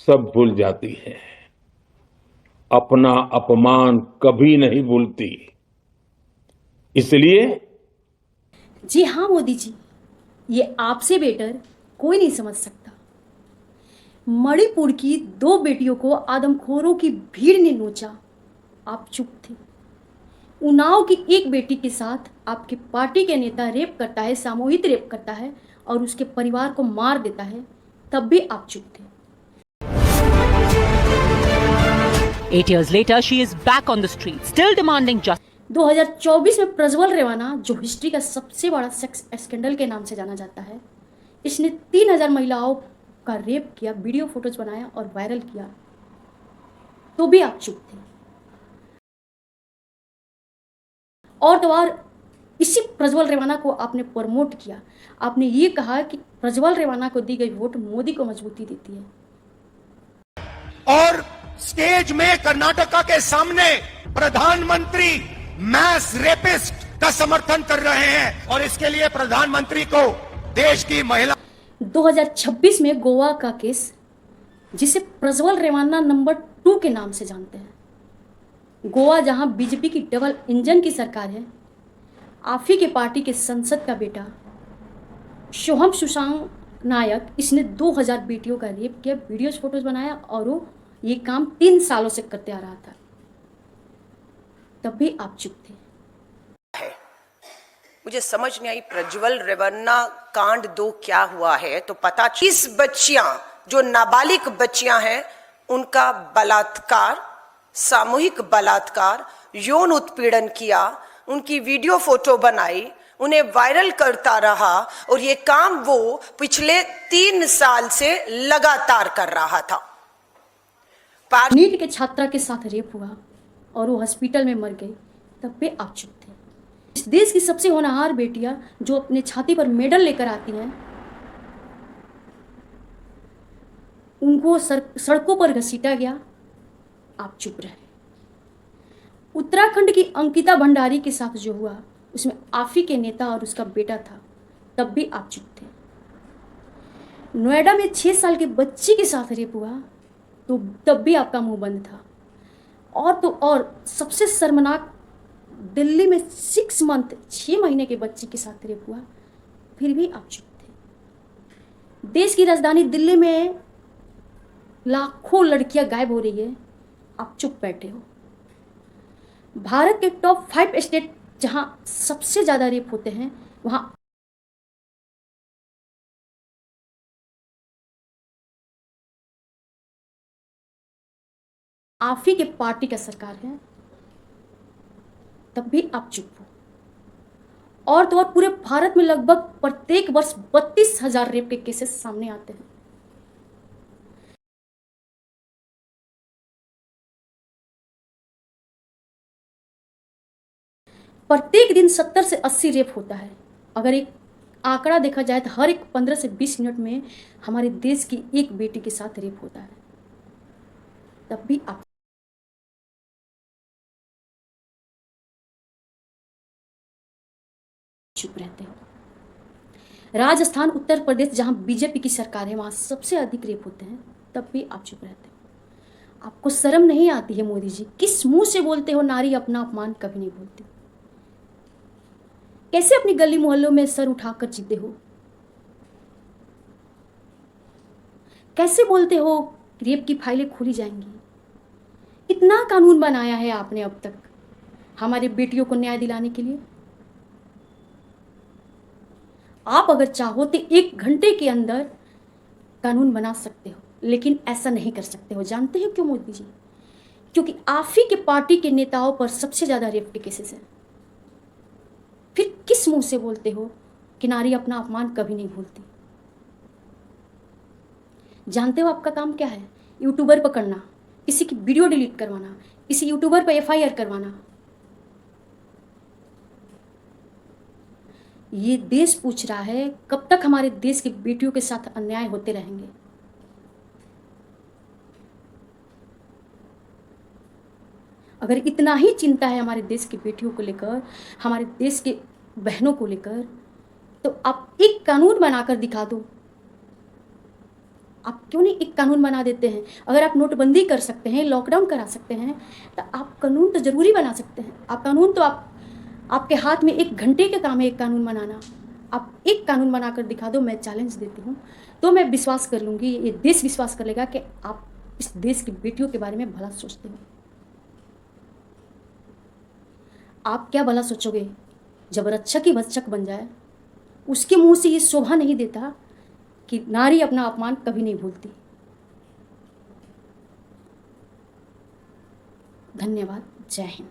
सब भूल जाती है, अपना अपमान कभी नहीं भूलती। इसलिए जी हाँ मोदी जी, ये आपसे बेटर कोई नहीं समझ सकता। मणिपुर की दो बेटियों को आदमखोरों की भीड़ ने नोचा, आप चुप थे। उन्नाव की एक बेटी के साथ आपके पार्टी के नेता रेप करता है, सामूहिक रेप करता है और उसके परिवार को मार देता है, तब भी आप चुप थे। 8 years later, she is back on the street, still demanding justice. 2024 में प्रज्वल रेवाना, जो हिस्ट्री का सबसे बड़ा सेक्स स्कैंडल के नाम से जाना जाता है, इसने 3000 महिलाओं का रेप किया, वीडियो फोटोज बनाया और वायरल किया, तो भी आप चुप थे। और तो और इसी प्रज्वल रेवाना को आपने प्रमोट किया। आपने ये कहा कि प्रज्वल रेवाना को दी गई वोट मोदी को मजबूती देती है। और स्टेज में कर्नाटका के सामने प्रधानमंत्री मैस रेपिस्ट का समर्थन कर रहे हैं और इसके लिए प्रधानमंत्री को देश की महिला 2026 में गोवा का केस, जिसे प्रज्वल रेवाना नंबर 2 के नाम से जानते हैं, गोवा जहां बीजेपी की डबल इंजन की सरकार है, आप ही के पार्टी के संसद का बेटा सोहम सुशांत नायक, इसने 2000 बेटियों का रेप किया, वीडियोज फोटोज बनाया और वो ये काम 3 सालों से करते आ रहा था, तब भी आप चुप थे। मुझे समझ नहीं आई प्रज्वल रेवन्ना कांड 2 क्या हुआ है, तो पता 30 बच्चियां जो नाबालिग बच्चियां हैं उनका बलात्कार, सामूहिक बलात्कार, यौन उत्पीड़न किया, उनकी वीडियो फोटो बनाई, उन्हें वायरल करता रहा और ये काम वो पिछले 3 साल से लगातार कर रहा था। नीट के छात्रा के साथ रेप हुआ और वो हॉस्पिटल में मर गई, तब भी आप चुप थे। इस देश की सबसे होनहार बेटियां जो अपने छाती पर मेडल लेकर आती हैं, उनको सड़कों पर घसीटा गया, आप चुप रहे। उत्तराखंड की अंकिता भंडारी के साथ जो हुआ उसमें आपी के नेता और उसका बेटा था, तब भी आप चुप थे। नोएडा में 6 साल के बच्ची के साथ रेप हुआ, तो तब भी आपका मुंह बंद था। और तो और सबसे शर्मनाक, दिल्ली में 6 महीने के बच्चे के साथ रेप हुआ, फिर भी आप चुप थे। देश की राजधानी दिल्ली में लाखों लड़कियां गायब हो रही है, आप चुप बैठे हो। भारत के टॉप 5 स्टेट जहां सबसे ज्यादा रेप होते हैं, वहां आप ही के पार्टी का सरकार है, तब भी आप चुप हो। और तो और पूरे भारत में लगभग प्रत्येक वर्ष 32,000 रेप के केसेस सामने आते हैं। प्रत्येक दिन 70 से 80 रेप होता है। अगर एक आंकड़ा देखा जाए तो हर एक 15 से 20 मिनट में हमारे देश की एक बेटी के साथ रेप होता है, तब भी आप चुप रहते हो। राजस्थान, उत्तर प्रदेश जहां बीजेपी की सरकार है, वहां सबसे अधिक रेप होते हैं, तब भी आप चुप रहते हो। आपको शर्म नहीं आती है मोदी जी? किस मुंह से बोलते हो नारी अपना अपमान कभी नहीं बोलती? कैसे अपनी गली मोहल्लों में सर उठाकर जीते हो? कैसे बोलते हो रेप की फाइलें खोली जाएंगी? इतना कानून बनाया है आपने अब तक हमारे बेटियों को न्याय दिलाने के लिए। आप अगर चाहो तो 1 घंटे के अंदर कानून बना सकते हो, लेकिन ऐसा नहीं कर सकते हो। जानते हो क्यों मोदी जी? क्योंकि आप ही के पार्टी के नेताओं पर सबसे ज्यादा रेप के केसेस हैं। फिर किस मुंह से बोलते हो कि नारी अपना अपमान कभी नहीं भूलती? जानते हो आपका काम क्या है? यूट्यूबर पकड़ना, किसी की वीडियो डिलीट करवाना, किसी यूट्यूबर पर FIR करवाना। ये देश पूछ रहा है कब तक हमारे देश की बेटियों के साथ अन्याय होते रहेंगे। अगर इतना ही चिंता है हमारे देश की बेटियों को लेकर, हमारे देश के बहनों को लेकर, तो आप एक कानून बनाकर दिखा दो। आप क्यों नहीं एक कानून बना देते हैं? अगर आप नोटबंदी कर सकते हैं, लॉकडाउन करा सकते हैं, तो आप कानून तो ज़रूरी बना सकते हैं। आप कानून तो आपके हाथ में 1 घंटे का काम है एक कानून बनाना। आप एक कानून बनाकर दिखा दो, मैं चैलेंज देती हूँ, तो मैं विश्वास कर लूँगी, ये देश विश्वास कर लेगा कि आप इस देश की बेटियों के बारे में भला सोचते हो। आप क्या भला सोचोगे जब रक्षक ही भक्षक बन जाए? उसके मुंह से ये शोभा नहीं देता कि नारी अपना अपमान कभी नहीं भूलती। धन्यवाद। जय हिंद।